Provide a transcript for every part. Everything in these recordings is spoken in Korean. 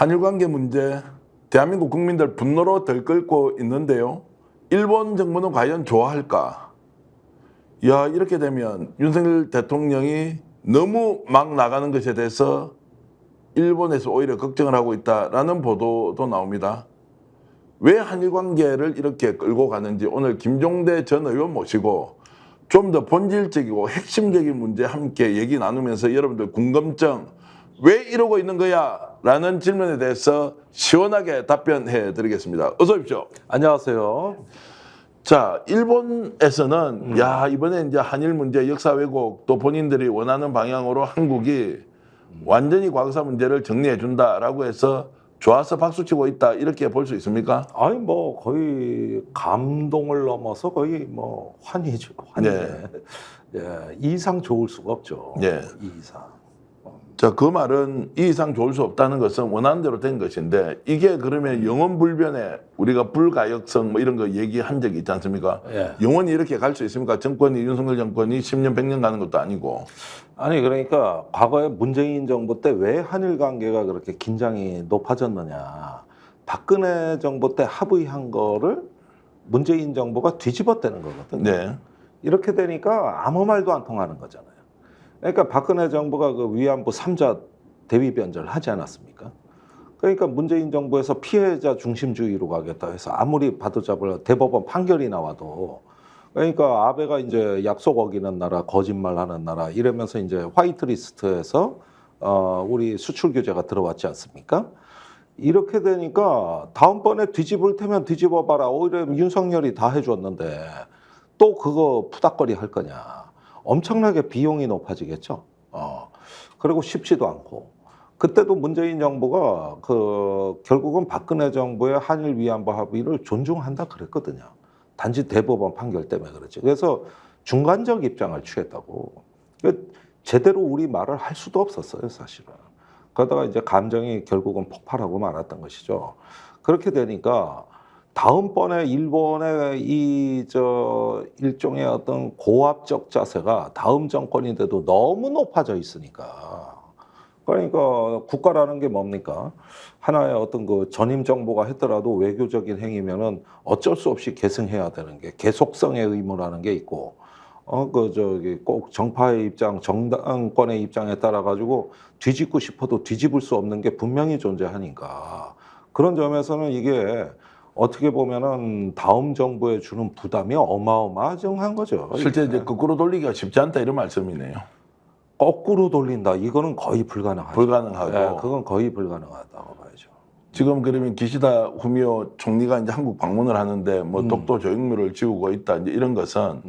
한일 관계 문제, 대한민국 국민들 분노로 들끓고 있는데요. 일본 정부는 과연 좋아할까? 야, 이렇게 되면 윤석열 대통령이 너무 막 나가는 것에 대해서 일본에서 오히려 걱정을 하고 있다라는 보도도 나옵니다. 왜 한일 관계를 이렇게 끌고 가는지 오늘 김종대 전 의원 모시고 좀 더 본질적이고 핵심적인 문제 함께 얘기 나누면서 여러분들 궁금증 왜 이러고 있는 거야? 라는 질문에 대해서 시원하게 답변해 드리겠습니다. 어서 오십시오. 안녕하세요. 자, 일본에서는 야, 이번에 이제 한일 문제 역사 왜곡 또 본인들이 원하는 방향으로 한국이 완전히 과거사 문제를 정리해 준다라고 해서 좋아서 박수치고 있다 이렇게 볼 수 있습니까? 아니 뭐 거의 감동을 넘어서 거의 뭐 환희죠. 환희. 네. 예, 이 이상 좋을 수가 없죠. 네. 이 이상. 자, 그 말은 이 이상 좋을 수 없다는 것은 원하는 대로 된 것인데 이게 그러면 영원 불변에 우리가 불가역성 뭐 이런 거 얘기한 적이 있지 않습니까? 예. 영원히 이렇게 갈 수 있습니까? 정권이 윤석열 정권이 10년 100년 가는 것도 아니고. 아니 그러니까 과거에 문재인 정부 때 왜 한일 관계가 그렇게 긴장이 높아졌느냐. 박근혜 정부 때 합의한 거를 문재인 정부가 뒤집어대는 거거든요. 네. 이렇게 되니까 아무 말도 안 통하는 거잖아요. 그러니까 박근혜 정부가 그 위안부 3자 대위 변제를 하지 않았습니까? 그러니까 문재인 정부에서 피해자 중심주의로 가겠다 해서 아무리 바로잡을 대법원 판결이 나와도 그러니까 아베가 이제 약속 어기는 나라, 거짓말하는 나라 이러면서 이제 화이트리스트에서 우리 수출 규제가 들어왔지 않습니까? 이렇게 되니까 다음번에 뒤집을 테면 뒤집어봐라. 오히려 윤석열이 다 해줬는데 또 그거 푸닥거리 할 거냐. 엄청나게 비용이 높아지겠죠. 그리고 쉽지도 않고. 그때도 문재인 정부가 결국은 박근혜 정부의 한일 위안부 합의를 존중한다 그랬거든요. 단지 대법원 판결 때문에 그렇지. 그래서 중간적 입장을 취했다고. 제대로 우리 말을 할 수도 없었어요, 사실은. 그러다가 이제 감정이 결국은 폭발하고 말았던 것이죠. 그렇게 되니까 다음번에 일본의 일종의 어떤 고압적 자세가 다음 정권인데도 너무 높아져 있으니까. 그러니까 국가라는 게 뭡니까? 하나의 어떤 그 전임 정부가 했더라도 외교적인 행위면은 어쩔 수 없이 계승해야 되는 게 계속성의 의무라는 게 있고, 꼭 정파의 입장, 정당권의 입장에 따라 가지고 뒤집고 싶어도 뒤집을 수 없는 게 분명히 존재하니까. 그런 점에서는 이게 어떻게 보면은 다음 정부에 주는 부담이 어마어마한 거죠. 실제 이제 거꾸로 돌리기가 쉽지 않다 이런 말씀이네요. 거꾸로 돌린다. 이거는 거의 불가능하죠. 불가능하고. 네, 그건 거의 불가능하다고 봐야죠. 지금 그러면 기시다 후미오 총리가 이제 한국 방문을 하는데 뭐 독도 조형물을 지우고 있다 이제 이런 것은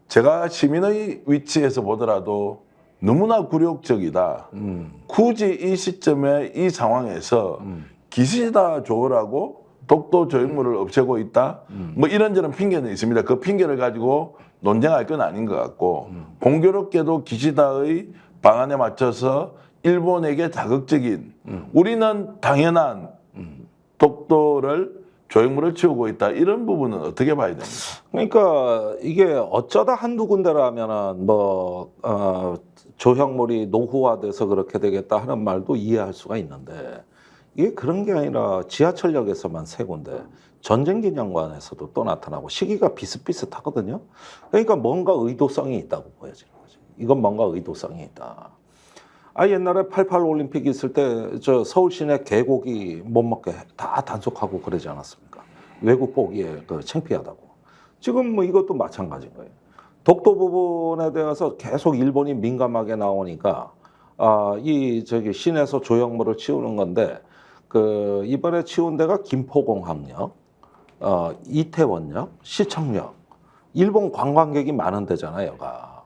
제가 시민의 위치에서 보더라도 너무나 굴욕적이다. 굳이 이 시점에 이 상황에서 기시다 조라고 독도 조형물을 없애고 있다. 뭐 이런저런 핑계는 있습니다. 그 핑계를 가지고 논쟁할 건 아닌 것 같고 공교롭게도 기시다의 방안에 맞춰서 일본에게 자극적인 우리는 당연한 독도를 조형물을 치우고 있다. 이런 부분은 어떻게 봐야 됩니까? 그러니까 이게 어쩌다 한두 군데라면은 조형물이 노후화돼서 그렇게 되겠다 하는 말도 이해할 수가 있는데 이게 그런 게 아니라 지하철역에서만 세 군데, 전쟁기념관에서도 또 나타나고 시기가 비슷비슷하거든요. 그러니까 뭔가 의도성이 있다고 보여지는 거죠. 이건 뭔가 의도성이 있다. 옛날에 88 올림픽 있을 때 저 서울 시내 개고기 못 먹게 다 단속하고 그러지 않았습니까? 외국 보기에 창피하다고. 지금 뭐 이것도 마찬가지인 거예요. 독도 부분에 대해서 계속 일본이 민감하게 나오니까 시내에서 조형물을 치우는 건데 이번에 치운 데가 김포공항역, 이태원역, 시청역, 일본 관광객이 많은 데잖아요, 여가.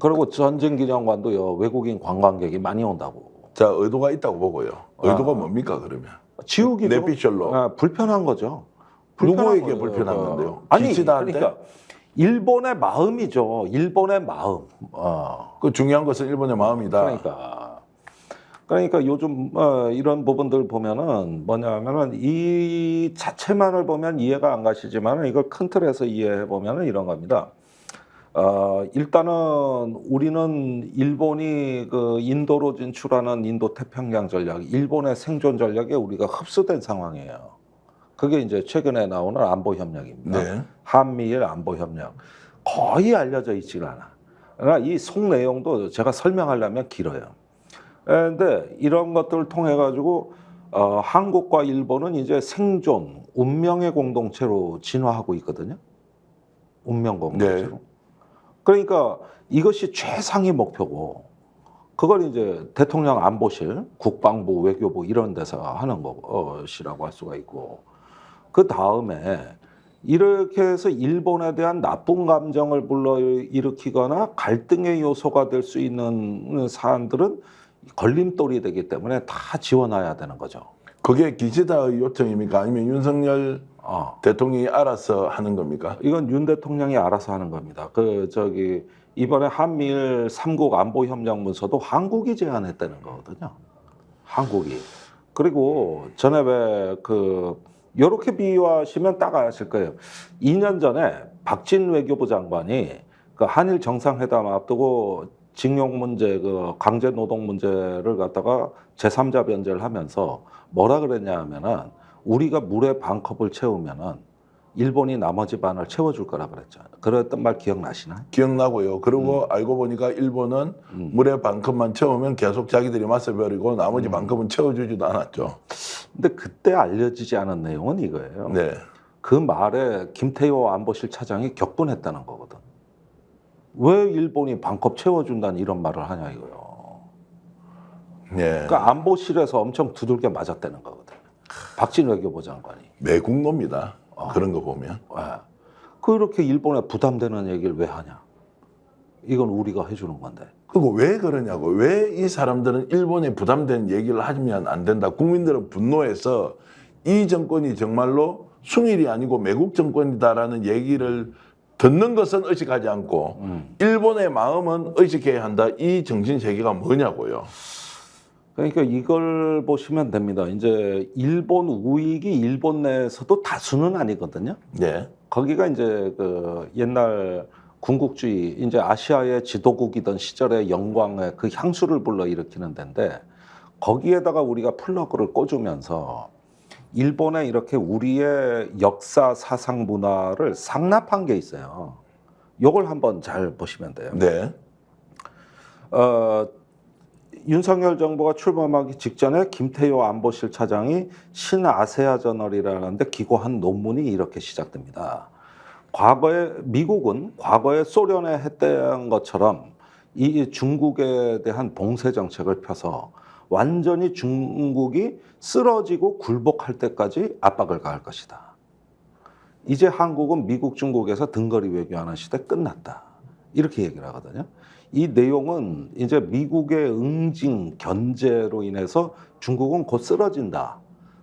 그리고 전쟁기념관도 외국인 관광객이 많이 온다고. 자, 의도가 있다고 보고요. 의도가 뭡니까 그러면? 지우기죠. 내피셜로. 불편한 거죠. 누구에게 불편한 건데요? 아니, 기시다한테? 그러니까 일본의 마음이죠. 일본의 마음. 그 중요한 것은 일본의 마음이다. 그러니까 요즘 이런 부분들 보면은 뭐냐면은 이 자체만을 보면 이해가 안 가시지만 이걸 큰 틀에서 이해해 보면은 이런 겁니다. 일단은 우리는 일본이 그 인도로 진출하는 인도 태평양 전략, 일본의 생존 전략에 우리가 흡수된 상황이에요. 그게 이제 최근에 나오는 안보 협력입니다. 네. 한미일 안보 협력 거의 알려져 있지가 않아. 그러나 이 속 내용도 제가 설명하려면 길어요. 그런데 이런 것들을 통해 가지고 한국과 일본은 이제 생존, 운명의 공동체로 진화하고 있거든요. 운명 공동체로. 네. 그러니까 이것이 최상의 목표고, 그걸 이제 대통령 안보실, 국방부, 외교부 이런 데서 하는 것이라고 할 수가 있고, 그 다음에 이렇게 해서 일본에 대한 나쁜 감정을 불러일으키거나 갈등의 요소가 될 수 있는 사안들은 걸림돌이 되기 때문에 다 지원해야 되는 거죠. 그게 기시다의 요청입니까? 아니면 윤석열 대통령이 알아서 하는 겁니까? 이건 윤 대통령이 알아서 하는 겁니다. 이번에 한미일 3국 안보 협력 문서도 한국이 제안했다는 거거든요. 한국이. 그리고 전에 요렇게 비유하시면 딱 아실 거예요. 2년 전에 박진 외교부 장관이 그 한일 정상회담 앞두고 징용 문제, 그 강제 노동 문제를 갖다가 제3자 변제를 하면서 뭐라 그랬냐 하면은 우리가 물에 반 컵을 채우면은 일본이 나머지 반을 채워줄 거라 그랬죠. 그랬던 말 기억나시나요? 기억나고요. 그리고 알고 보니까 일본은 물에 반컵만 채우면 계속 자기들이 마셔버리고 나머지 반컵은 채워주지도 않았죠. 근데 그때 알려지지 않은 내용은 이거예요. 네. 그 말에 김태호 안보실 차장이 격분했다는 거거든. 왜 일본이 반컵 채워준다는 이런 말을 하냐 이거요. 네. 그러니까 안보실에서 엄청 두들겨 맞았다는 거거든. 박진 외교부 장관이. 매국노입니다. 그런 거 보면. 왜? 그렇게 일본에 부담되는 얘기를 왜 하냐? 이건 우리가 해주는 건데. 그리고 왜 그러냐고. 왜 이 사람들은 일본에 부담된 얘기를 하면 안 된다. 국민들은 분노해서 이 정권이 정말로 순일이 아니고 매국 정권이다라는 얘기를 듣는 것은 의식하지 않고 일본의 마음은 의식해야 한다. 이 정신세계가 뭐냐고요. 그러니까 이걸 보시면 됩니다. 이제 일본 우익이 일본 내에서도 다수는 아니거든요. 네. 거기가 이제 그 옛날 군국주의, 이제 아시아의 지도국이던 시절의 영광의 그 향수를 불러일으키는 데인데, 거기에다가 우리가 플러그를 꽂으면서 일본에 이렇게 우리의 역사, 사상, 문화를 상납한 게 있어요. 요걸 한번 잘 보시면 돼요. 네. 윤석열 정부가 출범하기 직전에 김태효 안보실 차장이 신아세아 저널이라는 데 기고한 논문이 이렇게 시작됩니다. 미국은 과거에 소련에 했던 것처럼 이 중국에 대한 봉쇄 정책을 펴서 완전히 중국이 쓰러지고 굴복할 때까지 압박을 가할 것이다. 이제 한국은 미국, 중국에서 등거리 외교하는 시대 끝났다. 이렇게 얘기를 하거든요. 이 내용은 이제 미국의 응징, 견제로 인해서 중국은 곧 쓰러진다.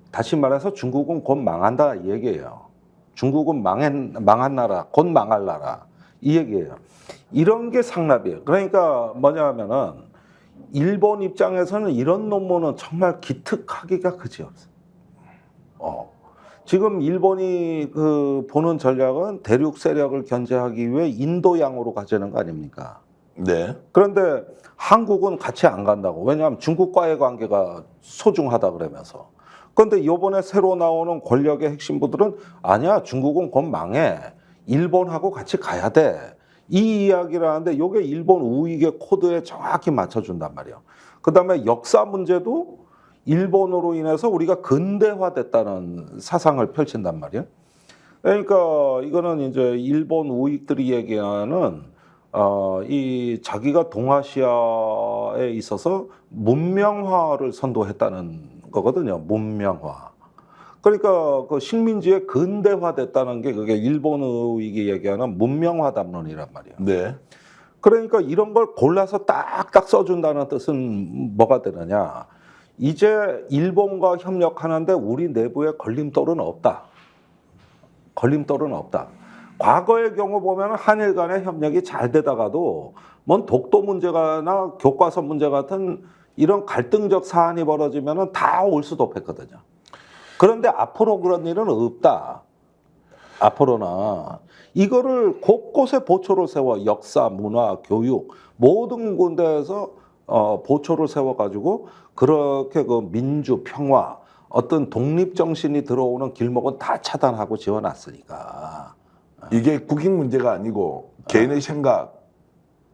다시 말해서 중국은 곧 망한다 이 얘기예요. 중국은 망한 나라, 곧 망할 나라 이 얘기예요. 이런 게 상납이에요. 그러니까 뭐냐 하면은 일본 입장에서는 이런 논문은 정말 기특하기가 그지없어요. 지금 일본이 보는 전략은 대륙 세력을 견제하기 위해 인도양으로 가자는 거 아닙니까? 네. 그런데 한국은 같이 안 간다고. 왜냐하면 중국과의 관계가 소중하다 그러면서. 그런데 이번에 새로 나오는 권력의 핵심부들은 아니야, 중국은 곧 망해. 일본하고 같이 가야 돼. 이 이야기를 하는데 이게 일본 우익의 코드에 정확히 맞춰준단 말이에요. 그 다음에 역사 문제도 일본으로 인해서 우리가 근대화됐다는 사상을 펼친단 말이에요. 그러니까 이거는 이제 일본 우익들이 얘기하는 이 자기가 동아시아에 있어서 문명화를 선도했다는 거거든요. 문명화. 그러니까 그 식민지의 근대화됐다는 게 그게 일본 우익이 얘기하는 문명화 담론이란 말이에요. 네. 그러니까 이런 걸 골라서 딱딱 써준다는 뜻은 뭐가 되느냐? 이제 일본과 협력하는데 우리 내부에 걸림돌은 없다. 걸림돌은 없다. 과거의 경우 보면 한일 간의 협력이 잘 되다가도 뭔 독도 문제나 교과서 문제 같은 이런 갈등적 사안이 벌어지면 다 올수도패거든요. 그런데 앞으로 그런 일은 없다. 앞으로는 이거를 곳곳에 보초를 세워 역사, 문화, 교육 모든 군데에서 보초를 세워가지고 그렇게 그 민주, 평화, 어떤 독립 정신이 들어오는 길목은 다 차단하고 지어놨으니까. 이게 국익 문제가 아니고 개인의 생각,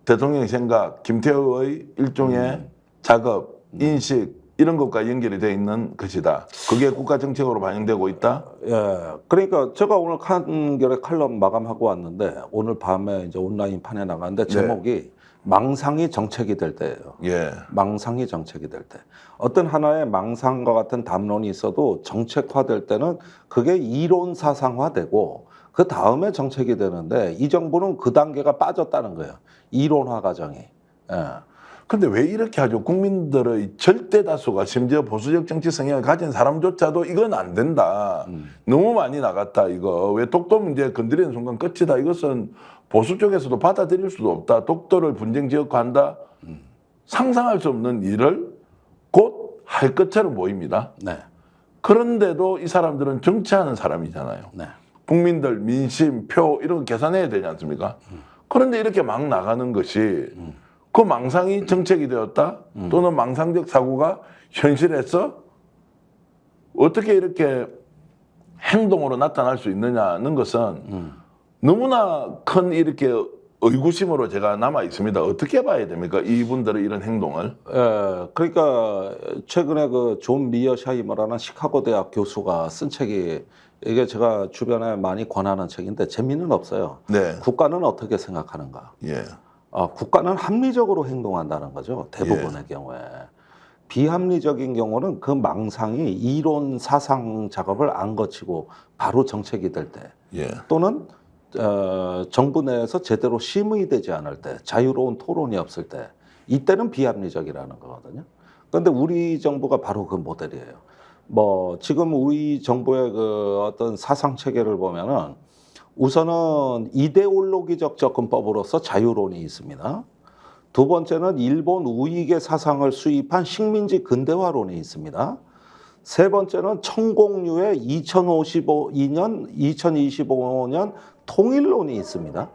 대통령의 생각, 김태호의 일종의 작업, 인식 이런 것과 연결이 되어 있는 것이다. 그게 국가 정책으로 반영되고 있다. 예, 그러니까 제가 오늘 한겨레 칼럼 마감하고 왔는데 오늘 밤에 이제 온라인판에 나갔는데 제목이 망상이 정책이 될 때예요. 예, 망상이 정책이 될 때. 어떤 하나의 망상과 같은 담론이 있어도 정책화될 때는 그게 이론 사상화되고 그 다음에 정책이 되는데 이 정부는 그 단계가 빠졌다는 거예요. 이론화 과정이. 예. 근데 왜 이렇게 하죠? 국민들의 절대 다수가 심지어 보수적 정치 성향을 가진 사람조차도 이건 안 된다. 너무 많이 나갔다 이거. 왜 독도 문제 건드리는 순간 끝이다. 이것은 보수 쪽에서도 받아들일 수도 없다. 독도를 분쟁 지역화한다. 상상할 수 없는 일을 곧 할 것처럼 보입니다. 네. 그런데도 이 사람들은 정치하는 사람이잖아요. 네. 국민들 민심, 표 이런 거 계산해야 되지 않습니까? 그런데 이렇게 막 나가는 것이 그 망상이 정책이 되었다 또는 망상적 사고가 현실에서 어떻게 이렇게 행동으로 나타날 수 있느냐는 것은 너무나 큰 이렇게 의구심으로 제가 남아 있습니다. 어떻게 봐야 됩니까? 이분들의 이런 행동을. 예, 그러니까 최근에 그 존 미어샤이머라는 시카고 대학 교수가 쓴 책이 이게 제가 주변에 많이 권하는 책인데 재미는 없어요. 네. 국가는 어떻게 생각하는가? 예. 국가는 합리적으로 행동한다는 거죠. 대부분의 경우에. 비합리적인 경우는 그 망상이 이론 사상 작업을 안 거치고 바로 정책이 될 때 예. 또는 정부 내에서 제대로 심의되지 않을 때 자유로운 토론이 없을 때 이때는 비합리적이라는 거거든요. 그런데 우리 정부가 바로 그 모델이에요. 뭐 지금 우리 정부의 그 어떤 사상 체계를 보면은 우선은 이데올로기적 접근법으로서 자유론이 있습니다. 두 번째는 일본 우익의 사상을 수입한 식민지 근대화론이 있습니다. 세 번째는 천공류의 2025년 통일론이 있습니다.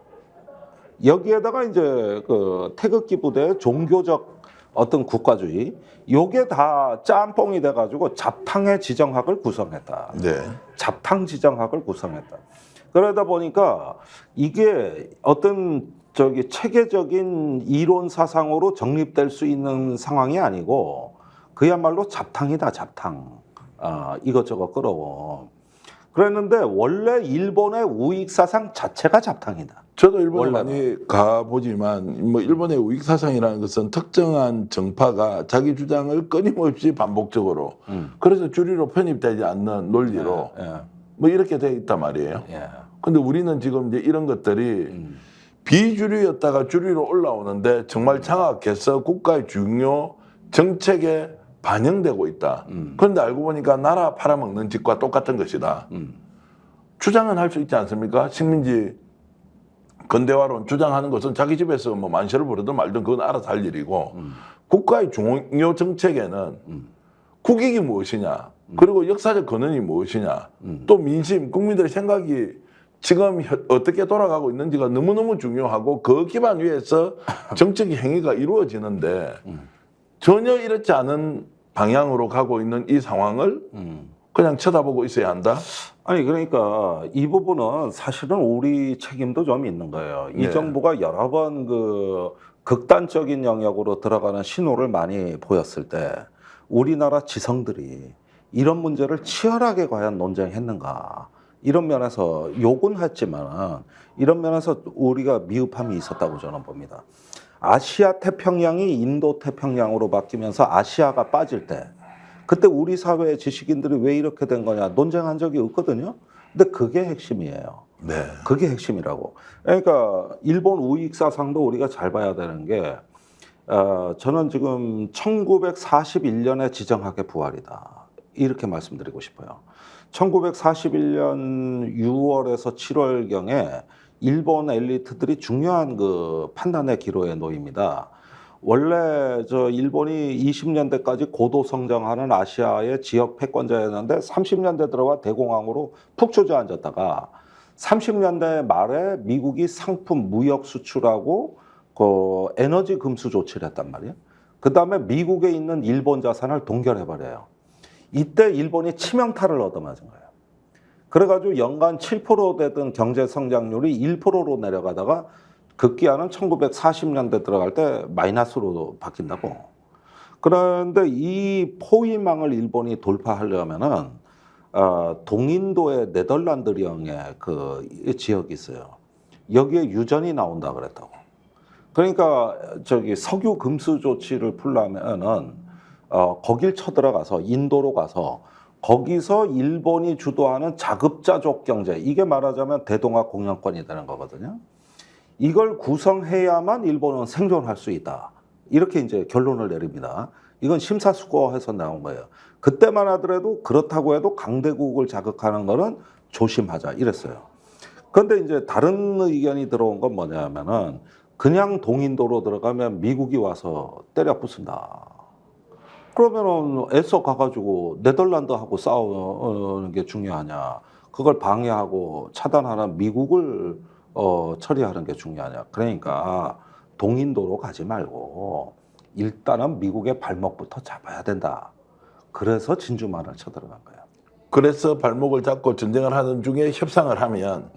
여기에다가 이제 그 태극기 부대의 종교적 어떤 국가주의, 요게 다 짬뽕이 돼가지고 잡탕의 지정학을 구성했다. 네. 잡탕 지정학을 구성했다. 그러다 보니까 이게 어떤 체계적인 이론 사상으로 정립될 수 있는 상황이 아니고 그야말로 잡탕이다, 잡탕. 이것저것 끌어오. 그랬는데 원래 일본의 우익 사상 자체가 잡탕이다. 저도 일본에 원래는. 많이 가보지만 뭐 일본의 우익 사상이라는 것은 특정한 정파가 자기 주장을 끊임없이 반복적으로 그래서 주류로 편입되지 않는 논리로 뭐 이렇게 돼 있단 말이에요. 근데 우리는 지금 이제 이런 것들이 비주류였다가 주류로 올라오는데 정말 장악해서 국가의 중요 정책에 반영되고 있다. 그런데 알고 보니까 나라 팔아먹는 짓과 똑같은 것이다. 주장은 할 수 있지 않습니까? 식민지 근대화론 주장하는 것은 자기 집에서 뭐 만세를 부르든 말든 그건 알아서 할 일이고 국가의 중요 정책에는 국익이 무엇이냐 그리고 역사적 근원이 무엇이냐 또 민심 국민들의 생각이 지금 어떻게 돌아가고 있는지가 너무너무 중요하고 그 기반 위에서 정책 행위가 이루어지는데 전혀 이렇지 않은 방향으로 가고 있는 이 상황을 그냥 쳐다보고 있어야 한다? 아니 그러니까 이 부분은 사실은 우리 책임도 좀 있는 거예요. 이 네. 정부가 여러 번 그 극단적인 영역으로 들어가는 신호를 많이 보였을 때 우리나라 지성들이 이런 문제를 치열하게 과연 논쟁했는가 이런 면에서 욕은 했지만 이런 면에서 우리가 미흡함이 있었다고 저는 봅니다. 아시아 태평양이 인도 태평양으로 바뀌면서 아시아가 빠질 때 그때 우리 사회의 지식인들이 왜 이렇게 된 거냐 논쟁한 적이 없거든요. 근데 그게 핵심이에요. 네. 그게 핵심이라고. 그러니까 일본 우익 사상도 우리가 잘 봐야 되는 게 저는 지금 1941년에 지정학의 부활이다. 이렇게 말씀드리고 싶어요. 1941년 6월에서 7월경에 일본 엘리트들이 중요한 그 판단의 기로에 놓입니다. 원래 일본이 20년대까지 고도 성장하는 아시아의 지역 패권자였는데 30년대 들어와 대공황으로 푹 주저앉았다가 30년대 말에 미국이 상품 무역 수출하고 그 에너지 금수 조치를 했단 말이에요. 그 다음에 미국에 있는 일본 자산을 동결해버려요. 이때 일본이 치명타를 얻어맞은 거예요. 그래가지고 연간 7% 되던 경제 성장률이 1%로 내려가다가 급기야는 1940년대 들어갈 때 마이너스로 바뀐다고. 그런데 이 포위망을 일본이 돌파하려면은 동인도의 네덜란드령의 그 지역이 있어요. 여기에 유전이 나온다 그랬다고. 그러니까 저기 석유 금수 조치를 풀려면은 거길 쳐들어가서 인도로 가서 거기서 일본이 주도하는 자급자족 경제, 이게 말하자면 대동아 공영권이 되는 거거든요. 이걸 구성해야만 일본은 생존할 수 있다. 이렇게 이제 결론을 내립니다. 이건 심사숙고해서 나온 거예요. 그때만 하더라도 그렇다고 해도 강대국을 자극하는 거는 조심하자 이랬어요. 그런데 이제 다른 의견이 들어온 건 뭐냐면은 그냥 동인도로 들어가면 미국이 와서 때려 부순다. 그러면은 애써 가가지고 네덜란드하고 싸우는 게 중요하냐? 그걸 방해하고 차단하는 미국을 처리하는 게 중요하냐? 그러니까 동인도로 가지 말고 일단은 미국의 발목부터 잡아야 된다. 그래서 진주만을 쳐들어간 거예요. 그래서 발목을 잡고 전쟁을 하는 중에 협상을 하면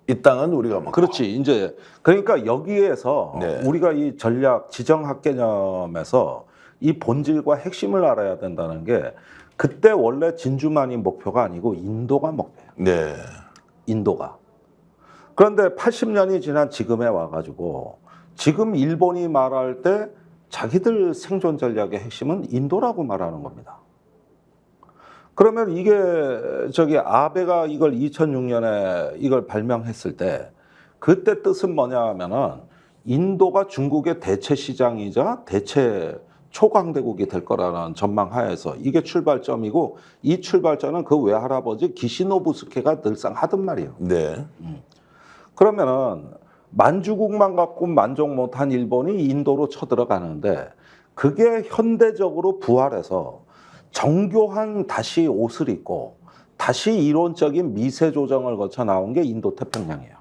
이 땅은 우리가 먹고. 그렇지. 이제 그러니까 여기에서 네. 우리가 이 전략 지정학 개념에서 이 본질과 핵심을 알아야 된다는 게 그때 원래 진주만이 목표가 아니고 인도가 목표예요. 네. 인도가. 그런데 80년이 지난 지금에 와가지고 지금 일본이 말할 때 자기들 생존 전략의 핵심은 인도라고 말하는 겁니다. 그러면 이게 저기 아베가 이걸 2006년에 이걸 발명했을 때 그때 뜻은 뭐냐 하면은 인도가 중국의 대체 시장이자 대체 초강대국이 될 거라는 전망 하에서 이게 출발점이고 이 출발점은 그 외할아버지 기시노부스케가 늘상 하던 말이에요. 네. 그러면은 만주국만 갖고 만족 못한 일본이 인도로 쳐들어가는데 그게 현대적으로 부활해서 정교한 다시 옷을 입고 다시 이론적인 미세 조정을 거쳐 나온 게 인도 태평양이에요.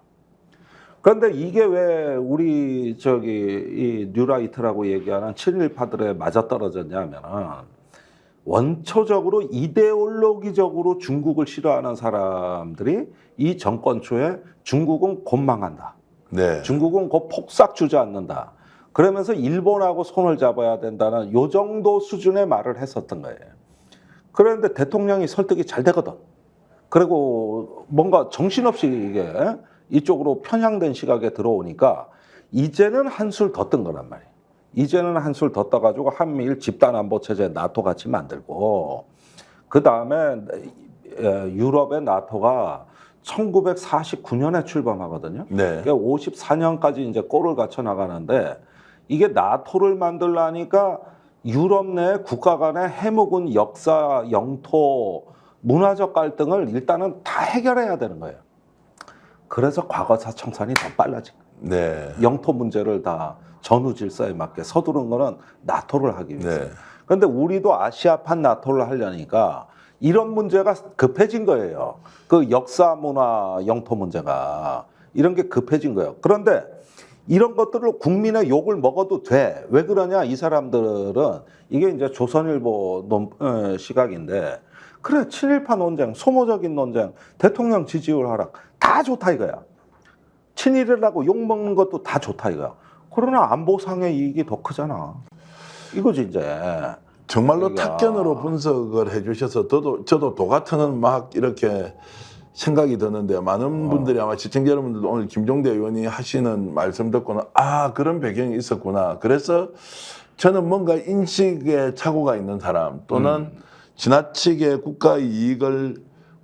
그런데 이게 왜 우리 저기 이 뉴라이트라고 얘기하는 친일파들에 맞아떨어졌냐면은 원초적으로 이데올로기적으로 중국을 싫어하는 사람들이 이 정권 초에 중국은 곧 망한다. 네. 중국은 곧 폭삭 주저앉는다. 그러면서 일본하고 손을 잡아야 된다는 요 정도 수준의 말을 했었던 거예요. 그런데 대통령이 설득이 잘 되거든. 그리고 뭔가 정신없이 이게 이쪽으로 편향된 시각에 들어오니까 이제는 한술 더 뜬 거란 말이에요. 이제는 한술 더 떠가지고 한미일 집단안보체제 나토 같이 만들고 그 다음에 유럽의 나토가 1949년에 출범하거든요. 네. 그러니까 54년까지 이제 꼴을 갖춰 나가는데 이게 나토를 만들라니까 유럽 내 국가 간의 해묵은 역사, 영토, 문화적 갈등을 일단은 다 해결해야 되는 거예요. 그래서 과거사 청산이 더 빨라진 거예요. 네. 영토 문제를 다 전후 질서에 맞게 서두른 거는 나토를 하기 위해서. 네. 그런데 우리도 아시아판 나토를 하려니까 이런 문제가 급해진 거예요. 그 역사, 문화, 영토 문제가 이런 게 급해진 거예요. 그런데 이런 것들을 국민의 욕을 먹어도 돼. 왜 그러냐? 이 사람들은 이게 이제 조선일보 시각인데 그래 친일파 논쟁, 소모적인 논쟁, 대통령 지지율 하락 다 좋다 이거야. 친일이라고 욕 먹는 것도 다 좋다 이거야. 그러나 안보상의 이익이 더 크잖아. 이거지 이제. 정말로 그러니까. 탁견으로 분석을 해주셔서 저도 도 같은 막 이렇게 생각이 드는데 많은 분들이 아마 시청자 여러분들도 오늘 김종대 의원이 하시는 말씀 듣고는 아 그런 배경이 있었구나. 그래서 저는 뭔가 인식에 착오가 있는 사람 또는 지나치게 국가의 이익을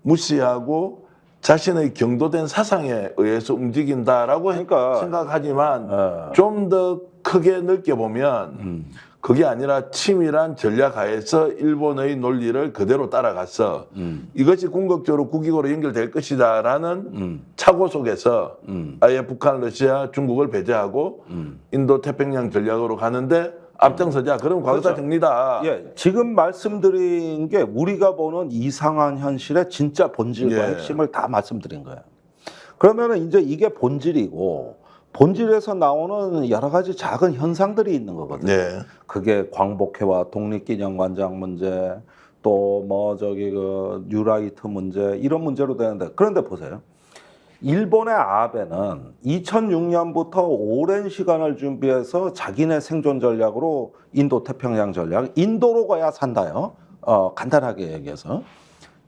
무시하고 자신의 경도된 사상에 의해서 움직인다라고 그러니까. 생각하지만 좀 더 크게 넓게 보면 그게 아니라 치밀한 전략하에서 일본의 논리를 그대로 따라가서 이것이 궁극적으로 국익으로 연결될 것이다라는 착오 속에서 아예 북한, 러시아, 중국을 배제하고 인도 태평양 전략으로 가는데 앞장서자. 그럼 과거사 그렇죠. 정리다. 예, 지금 말씀드린 게 우리가 보는 이상한 현실의 진짜 본질과 예. 핵심을 다 말씀드린 거예요. 그러면은 이제 이게 본질이고 본질에서 나오는 여러 가지 작은 현상들이 있는 거거든요. 네. 그게 광복회와 독립기념관장 문제, 또 뭐 저기 그 뉴라이트 문제 이런 문제로 되는데 그런데 보세요. 일본의 아베는 2006년부터 오랜 시간을 준비해서 자기네 생존 전략으로 인도 태평양 전략, 인도로 가야 산다요. 간단하게 얘기해서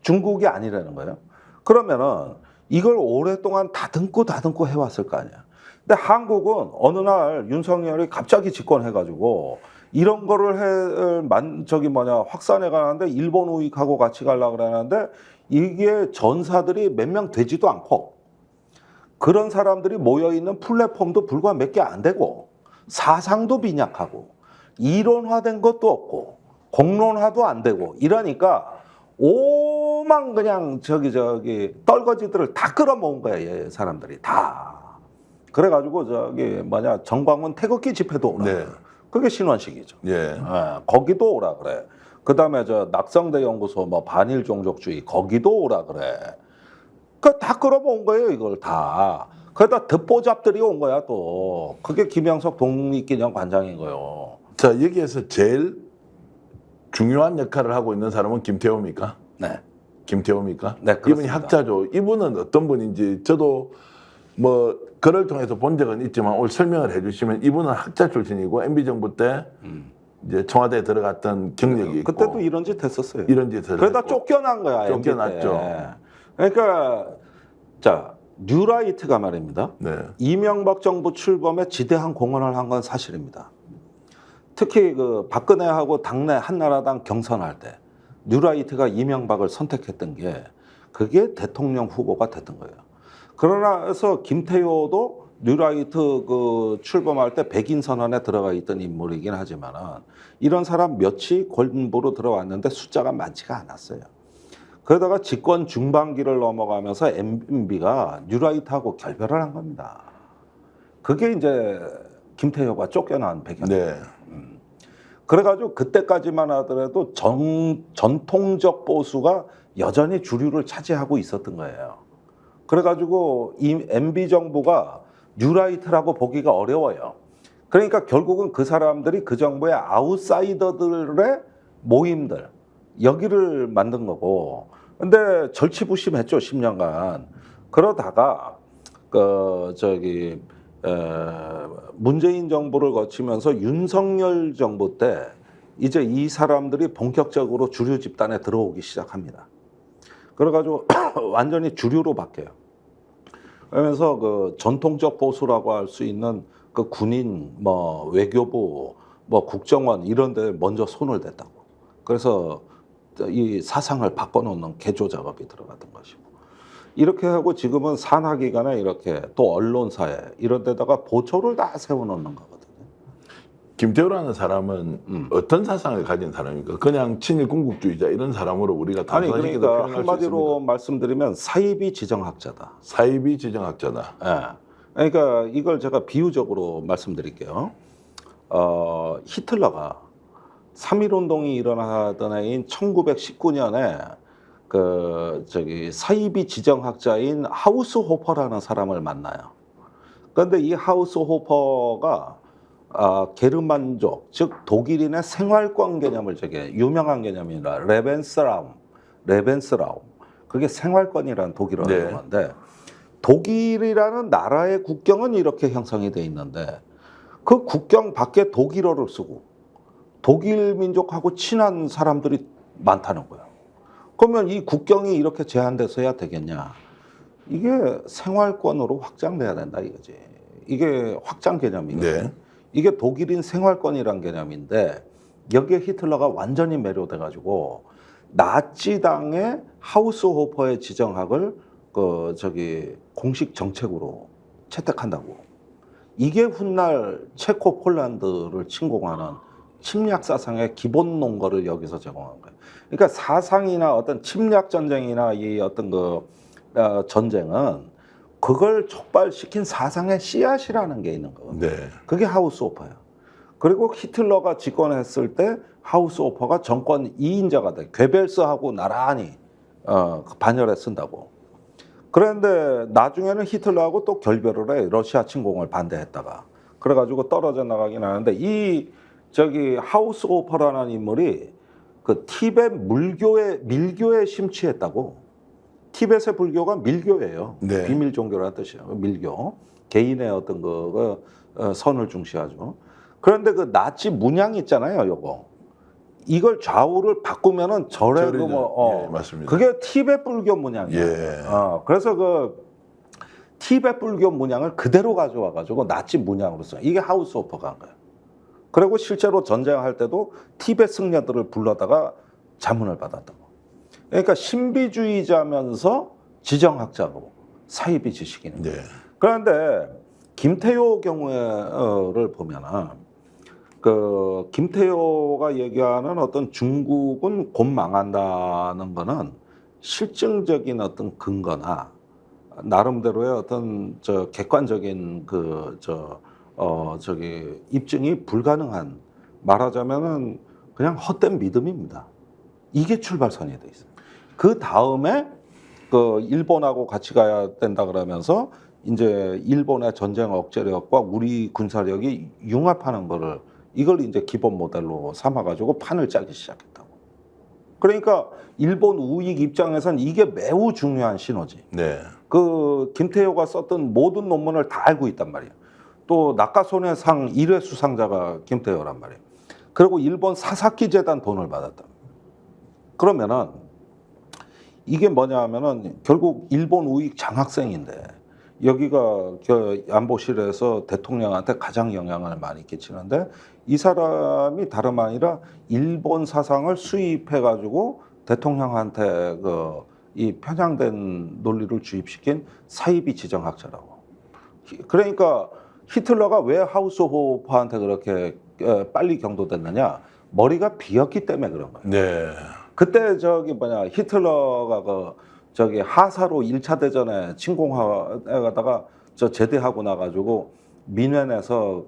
중국이 아니라는 거예요. 그러면은 이걸 오랫동안 다듬고 해왔을 거 아니야. 근데 한국은 어느 날 윤석열이 갑자기 집권해가지고 이런 거를 확산해 가는데 일본 우익하고 같이 가려고 그러는데 이게 전사들이 몇 명 되지도 않고 그런 사람들이 모여있는 플랫폼도 불과 몇 개 안 되고 사상도 빈약하고 이론화된 것도 없고 공론화도 안 되고 이러니까 오만 그냥 떨거지들을 다 끌어모은 거야, 얘 사람들이 다. 그래가지고 정광훈 태극기 집회도 오라. 네. 그게 신원식이죠. 예. 거기도 오라 그래. 그다음에 낙성대 연구소 뭐 반일 종족주의 거기도 오라 그래. 그 다 끌어모은 거예요, 이걸 다. 그러다 듣보잡들이 온 거야 또. 그게 김영석 독립기념관장인 거예요. 자, 여기에서 제일 중요한 역할을 하고 있는 사람은 김태호입니까? 네. 김태호입니까? 네, 그렇습니다. 이분이 학자죠. 이분은 어떤 분인지 저도 뭐 글을 통해서 본 적은 있지만 오늘 설명을 해주시면 이분은 학자 출신이고 MB 정부 때 이제 청와대에 들어갔던 경력이 있고 그때도 이런 짓 했었어요. 이런 짓을 그러다 했고. 쫓겨난 거야. 쫓겨났죠. 그러니까 자 뉴라이트가 말입니다. 네. 이명박 정부 출범에 지대한 공헌을 한 건 사실입니다. 특히 그 박근혜하고 당내 한나라당 경선할 때 뉴라이트가 이명박을 선택했던 게 그게 대통령 후보가 됐던 거예요. 그러나서 김태효도 뉴라이트 그 출범할 때 백인 선언에 들어가 있던 인물이긴 하지만은 이런 사람 몇이 권부로 들어왔는데 숫자가 많지가 않았어요. 그러다가 집권 중반기를 넘어가면서 MB가 뉴라이트하고 결별을 한 겁니다. 그게 이제 김태효가 쫓겨난 배경이에요. 네. 그래가지고 그때까지만 하더라도 전통적 보수가 여전히 주류를 차지하고 있었던 거예요. 그래가지고 이 MB 정부가 뉴라이트라고 보기가 어려워요. 그러니까 결국은 그 사람들이 그 정부의 아웃사이더들의 모임들 여기를 만든 거고. 근데 절치부심했죠 10년간. 그러다가 문재인 정부를 거치면서 윤석열 정부 때 이제 이 사람들이 본격적으로 주류 집단에 들어오기 시작합니다. 그래가지고 완전히 주류로 바뀌어요. 그러면서 그 전통적 보수라고 할 수 있는 그 군인, 뭐 외교부, 뭐 국정원 이런 데 먼저 손을 댔다고. 그래서 이 사상을 바꿔놓는 개조 작업이 들어갔던 것이고. 이렇게 하고 지금은 산하기관에 이렇게 또 언론사에 이런 데다가 보초를 다 세워놓는 거거든요. 김태호라는 사람은 어떤 사상을 가진 사람입니까? 그냥 친일 군국주의자 이런 사람으로 우리가 아니 단순하게 그러니까 표현할 수 한마디로 있습니다. 말씀드리면 사이비 지정학자다. 사이비 지정학자다. 예. 그러니까 이걸 제가 비유적으로 말씀드릴게요. 히틀러가 3.1운동이 일어나던 해인 1919년에 사이비 지정학자인 하우스호퍼라는 사람을 만나요. 그런데 이 하우스호퍼가 게르만족, 즉 독일인의 생활권 개념을 유명한 개념이라 레벤스라움. 그게 생활권이라는 독일어 용어인데 독일이라는 나라의 국경은 이렇게 형성이 돼 있는데 그 국경 밖에 독일어를 쓰고 독일 민족하고 친한 사람들이 많다는 거예요. 그러면 이 국경이 이렇게 제한돼서야 되겠냐? 이게 생활권으로 확장돼야 된다 이거지. 이게 확장 개념이거든요. 네. 이게 독일인 생활권이란 개념인데 여기에 히틀러가 완전히 매료돼가지고 나치당의 하우스호퍼의 지정학을 공식 정책으로 채택한다고. 이게 훗날 체코 폴란드를 침공하는 침략 사상의 기본 논거를 여기서 제공한 거예요. 그러니까 사상이나 어떤 침략 전쟁이나 이 어떤 전쟁은 그걸 촉발시킨 사상의 씨앗이라는 게 있는 거거든요. 네. 그게 하우스호퍼예요. 그리고 히틀러가 집권했을 때 하우스호퍼가 정권 2인자가 돼. 괴벨스하고 나란히 반열에 쓴다고. 그런데 나중에는 히틀러하고 또 결별을 해. 러시아 침공을 반대했다가. 그래가지고 떨어져 나가긴 하는데 이 저기 하우스호퍼라는 인물이 그 티벳 밀교에 심취했다고. 티벳의 불교가 밀교예요. 네. 비밀 종교라는 뜻이에요. 밀교. 개인의 어떤 선을 중시하죠. 그런데 그 나치 문양 있잖아요, 요거. 이걸 좌우를 바꾸면은 절에 예, 맞습니다. 그게 티벳 불교 문양이에요. 예. 그래서 그 티벳 불교 문양을 그대로 가져와 가지고 나치 문양으로 써요. 이게 하우스호퍼가 한 거예요. 그리고 실제로 전쟁할 때도 티벳 승려들을 불러다가 자문을 받았다고. 그러니까 신비주의자면서 지정학자고 사이비 지식인. 네. 그런데 김태효 경우를 보면은 그 김태효가 얘기하는 어떤 중국은 곧 망한다는 거는 실증적인 어떤 근거나 나름대로의 어떤 저 객관적인 저기 입증이 불가능한, 말하자면은 그냥 헛된 믿음입니다. 이게 출발선이 돼 있어요. 그 다음에 그 일본하고 같이 가야 된다 그러면서 이제 일본의 전쟁 억제력과 우리 군사력이 융합하는 거를, 이걸 이제 기본 모델로 삼아가지고 판을 짜기 시작했다고. 그러니까 일본 우익 입장에선 이게 매우 중요한 신호지. 네. 그 김태효가 썼던 모든 논문을 다 알고 있단 말이에요. 또 낙하손해 상 1회 수상자가 김태효란 말이에요. 그리고 일본 사사키 재단 돈을 받았다. 그러면은 이게 뭐냐 하면은 결국 일본 우익 장학생인데, 여기가 안보실에서 대통령한테 가장 영향을 많이 끼치는데, 이 사람이 다름 아니라 일본 사상을 수입해 가지고 대통령한테 이 편향된 논리를 주입시킨 사이비 지정학자라고. 그러니까 히틀러가 왜 하우스호퍼한테 그렇게 빨리 경도됐느냐? 머리가 비었기 때문에 그런 거예요. 네. 그때 히틀러가 저기 하사로 1차 대전에 침공하다가 제대하고 나가지고 미넨에서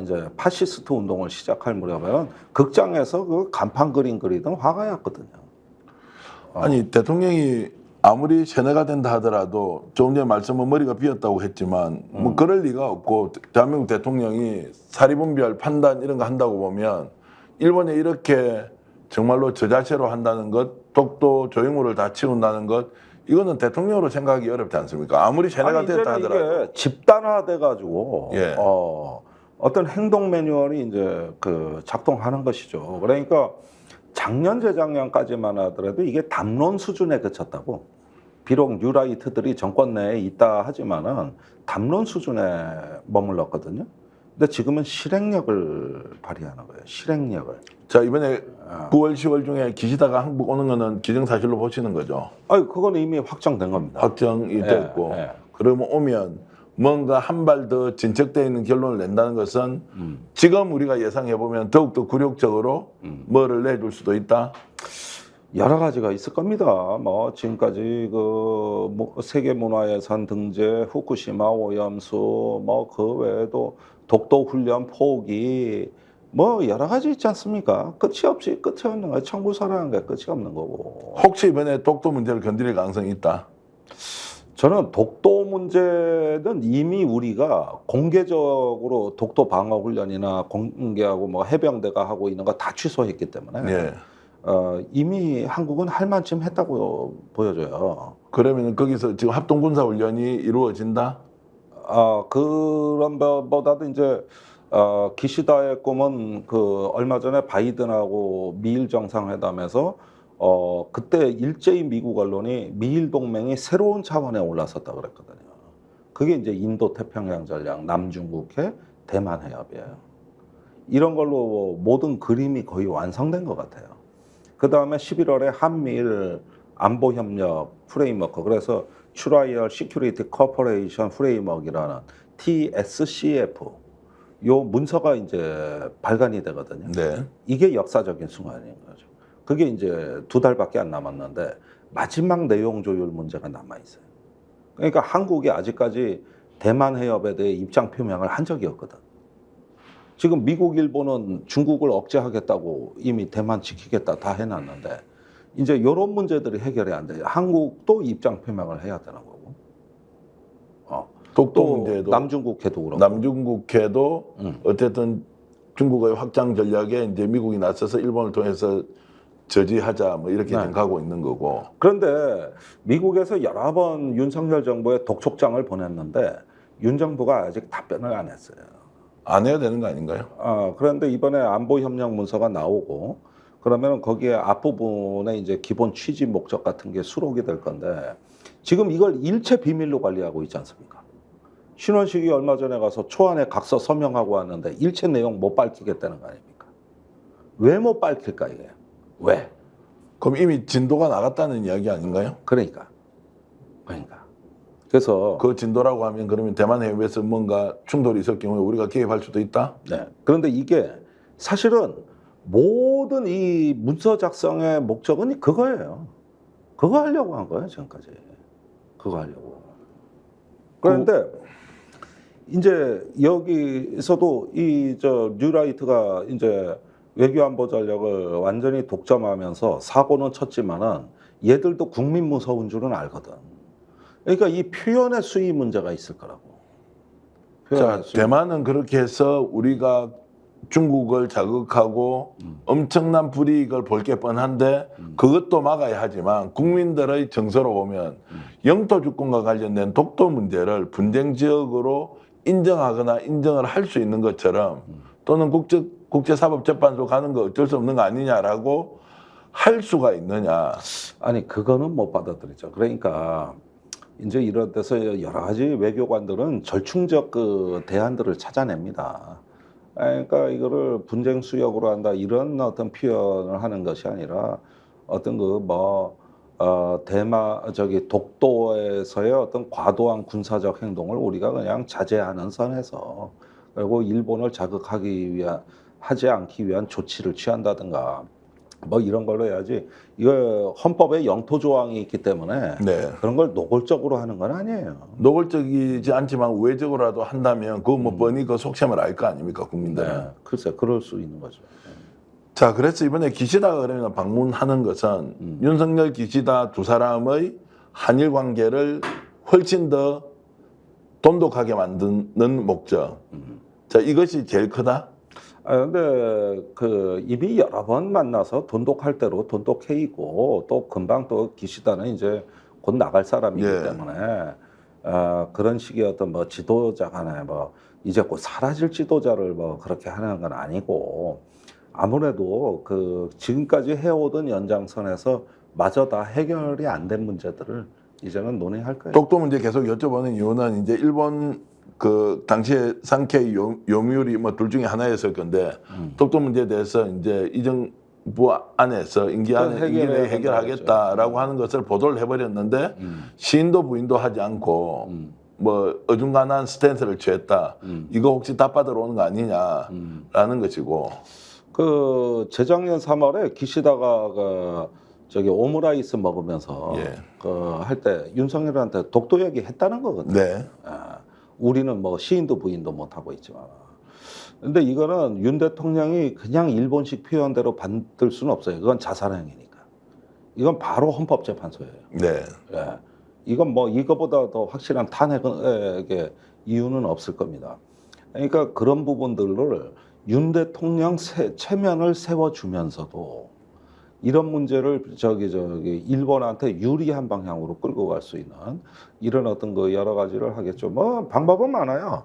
이제 파시스트 운동을 시작할 무렵에는 극장에서 그 간판 그림 그리던 화가였거든요. 아니 대통령이 아무리 세뇌가 된다 하더라도 조금 전에 말씀은 머리가 비었다고 했지만 뭐 그럴 리가 없고, 대한민국 대통령이 사리분별 판단 이런 거 한다고 보면 일본에 이렇게 정말로 저자체로 한다는 것, 독도 조형물을 다 치운다는 것, 이거는 대통령으로 생각하기 어렵지 않습니까? 아무리 세뇌가 됐다 하더라도. 이게 집단화돼 가지고 예. 어떤 행동 매뉴얼이 이제 작동하는 것이죠. 그러니까 작년 재작년까지만 하더라도 이게 담론 수준에 그쳤다고. 비록 뉴라이트들이 정권 내에 있다 하지만은 담론 수준에 머물렀거든요. 근데 지금은 실행력을 발휘하는 거예요. 실행력을. 자, 이번에 9월, 10월 중에 기시다가 한국 오는 거는 기정사실로 보시는 거죠? 그건 이미 확정된 겁니다. 확정이 됐고. 예. 그러면 오면 뭔가 한 발 더 진척되어 있는 결론을 낸다는 것은 지금 우리가 예상해보면 더욱더 굴욕적으로 뭐를 내줄 수도 있다? 여러 가지가 있을 겁니다. 뭐 지금까지 세계문화유산 등재, 후쿠시마 오염수, 뭐 그 외에도 독도 훈련 포기, 뭐 여러 가지 있지 않습니까? 끝이 없는 거예요. 청구서라는 게 끝이 없는 거고. 혹시 이번에 독도 문제를 건드릴 가능성이 있다? 저는 독도 문제는 이미 우리가 공개적으로 독도 방어 훈련이나 공개하고 뭐 해병대가 하고 있는 거 다 취소했기 때문에 예. 이미 한국은 할 만큼 했다고 보여져요. 그러면 거기서 지금 합동군사훈련이 이루어진다? 그런 것보다도 이제 기시다의 꿈은 얼마 전에 바이든하고 미일 정상회담에서 그때 일제히 미국 언론이 미일 동맹이 새로운 차원에 올라섰다 그랬거든요. 그게 이제 인도 태평양 전략, 남중국해, 대만 해협이에요. 이런 걸로 모든 그림이 거의 완성된 것 같아요. 그 다음에 11월에 한미일 안보협력 프레임워크, 그래서 트라이얼 시큐리티 코퍼레이션 프레임워크라는 TSCF, 요 문서가 이제 발간이 되거든요. 네. 이게 역사적인 순간인 거죠. 그게 이제 2달밖에 안 남았는데 마지막 내용 조율 문제가 남아 있어요. 그러니까 한국이 아직까지 대만 해협에 대해 입장 표명을 한 적이 없거든. 지금 미국, 일본은 중국을 억제하겠다고 이미 대만 지키겠다 다 해놨는데 이제 이런 문제들이 해결이 안 돼요. 한국도 입장 표명을 해야 되는 거고. 독도 또 문제도 남중국해도 그렇고. 남중국해도 어쨌든 중국의 확장 전략에 이제 미국이 나서서 일본을 통해서 저지하자 뭐 이렇게 네. 지금 가고 있는 거고. 그런데 미국에서 여러 번 윤석열 정부에 독촉장을 보냈는데 윤 정부가 아직 답변을 안 했어요. 안 해야 되는 거 아닌가요? 그런데 이번에 안보협력 문서가 나오고 그러면 거기에 앞부분에 이제 기본 취지 목적 같은 게 수록이 될 건데 지금 이걸 일체 비밀로 관리하고 있지 않습니까? 신원식이 얼마 전에 가서 초안에 각서 서명하고 왔는데 일체 내용 못 밝히겠다는 거 아닙니까? 왜 못 밝힐까 이게? 왜? 그럼 이미 진도가 나갔다는 이야기 아닌가요? 그러니까. 그래서 그 진도라고 하면 그러면 대만 해협에서 뭔가 충돌이 있을 경우에 우리가 개입할 수도 있다? 네. 그런데 이게 사실은 모든 이 문서 작성의 목적은 그거예요. 그거 하려고 한 거예요, 지금까지. 그거 하려고. 그런데 이제 여기서도 뉴라이트가 이제 외교안보 전략을 완전히 독점하면서 사고는 쳤지만은 얘들도 국민 무서운 줄은 알거든. 그러니까 이 표현의 수위 문제가 있을 거라고. 자, 대만은 그렇게 해서 우리가 중국을 자극하고 엄청난 불이익을 볼 게 뻔한데 그것도 막아야 하지만 국민들의 정서로 보면 영토 주권과 관련된 독도 문제를 분쟁 지역으로 인정하거나 인정을 할 수 있는 것처럼 또는 국제사법재판소 가는 거 어쩔 수 없는 거 아니냐라고 할 수가 있느냐. 아니 그거는 못 받아들이죠. 그러니까 이제 이런 데서 여러 가지 외교관들은 절충적 그 대안들을 찾아냅니다. 그러니까 이거를 분쟁 수역으로 한다 이런 어떤 표현을 하는 것이 아니라 어떤 독도에서의 어떤 과도한 군사적 행동을 우리가 그냥 자제하는 선에서 그리고 일본을 하지 않기 위한 조치를 취한다든가 뭐 이런 걸로 해야지. 이거 헌법에 영토 조항이 있기 때문에 네. 그런 걸 노골적으로 하는 건 아니에요. 노골적이지 않지만 우회적으로라도 한다면 그거 뭐 뻔히 그 속셈을 알 거 아닙니까 국민들은. 네, 글쎄 그럴 수 있는 거죠. 자, 그래서 이번에 기시다가 그러면 방문하는 것은 윤석열 기시다 두 사람의 한일 관계를 훨씬 더 돈독하게 만드는 목적. 자, 이것이 제일 크다. 근데 이미 여러 번 만나서 돈독할 대로 돈독해이고 또 금방 또 기시다는 이제 곧 나갈 사람이기 예. 때문에 그런 식의 어떤 뭐 지도자 간에 뭐 이제 곧 사라질 지도자를 뭐 그렇게 하는 건 아니고 아무래도 지금까지 해오던 연장선에서 마저 다 해결이 안 된 문제들을 이제는 논의할 거예요. 독도 문제 계속 여쭤보는 이유는 이제 일본 당시에 상케이 요미우리 뭐 둘 중에 하나였을 건데 독도 문제에 대해서 이제 이정부 안에서 임기 내에 해결하겠다라고 하는 것을 보도를 해버렸는데 시인도 부인도 하지 않고 뭐 어중간한 스탠스를 취했다. 이거 혹시 답받으러 오는 거 아니냐라는 것이고. 재작년 3월에 기시다가 오므라이스 먹으면서 할 때 윤석열한테 독도 얘기 했다는 거거든요. 네. 우리는 뭐 시인도 부인도 못 하고 있지만. 근데 이거는 윤 대통령이 그냥 일본식 표현대로 받을 수는 없어요. 그건 자살행위니까. 이건 바로 헌법재판소예요. 네. 이건 뭐 이거보다 더 확실한 탄핵의 이유는 없을 겁니다. 그러니까 그런 부분들을 윤 대통령 체면을 세워주면서도 이런 문제를 일본한테 유리한 방향으로 끌고 갈 수 있는 이런 어떤 여러 가지를 하겠죠. 뭐 방법은 많아요.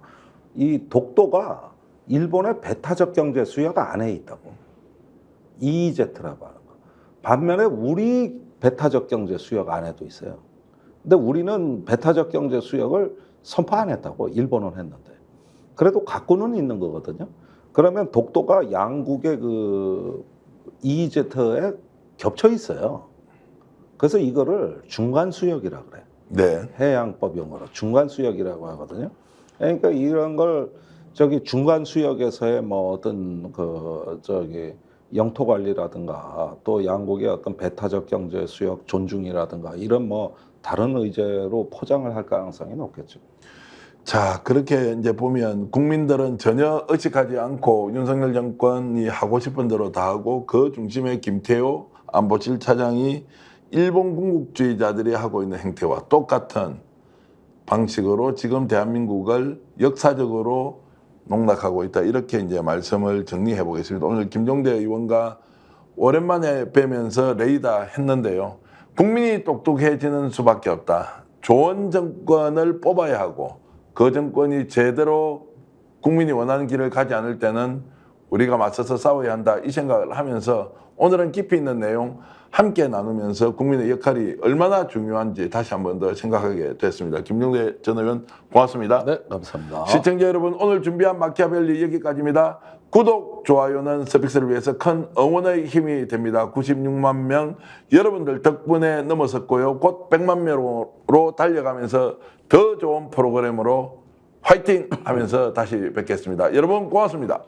이 독도가 일본의 배타적 경제 수역 안에 있다고. EEZ라고 하는 거. 반면에 우리 배타적 경제 수역 안에도 있어요. 근데 우리는 배타적 경제 수역을 선포 안 했다고. 일본은 했는데. 그래도 갖고는 있는 거거든요. 그러면 독도가 양국의 EEZ에 겹쳐 있어요. 그래서 이거를 중간 수역이라 그래. 네. 해양법 용어로 중간 수역이라고 하거든요. 그러니까 이런 걸 중간 수역에서의 뭐 어떤 영토 관리라든가 또 양국의 어떤 배타적 경제 수역 존중이라든가 이런 뭐 다른 의제로 포장을 할 가능성이 높겠죠. 자, 그렇게 이제 보면 국민들은 전혀 의식하지 않고 윤석열 정권이 하고 싶은 대로 다 하고 그 중심에 김태호 안보 7차장이 일본 군국주의자들이 하고 있는 행태와 똑같은 방식으로 지금 대한민국을 역사적으로 농락하고 있다. 이렇게 이제 말씀을 정리해 보겠습니다. 오늘 김종대 의원과 오랜만에 뵈면서 레이다 했는데요. 국민이 똑똑해지는 수밖에 없다. 좋은 정권을 뽑아야 하고 그 정권이 제대로 국민이 원하는 길을 가지 않을 때는 우리가 맞서서 싸워야 한다. 이 생각을 하면서 오늘은 깊이 있는 내용 함께 나누면서 국민의 역할이 얼마나 중요한지 다시 한 번 더 생각하게 됐습니다. 김종대 전 의원 고맙습니다. 네, 감사합니다. 시청자 여러분, 오늘 준비한 마키아벨리 여기까지입니다. 구독, 좋아요는 서빅스를 위해서 큰 응원의 힘이 됩니다. 96만 명 여러분들 덕분에 넘어섰고요. 곧 100만 명으로 달려가면서 더 좋은 프로그램으로 화이팅 하면서 다시 뵙겠습니다. 여러분 고맙습니다.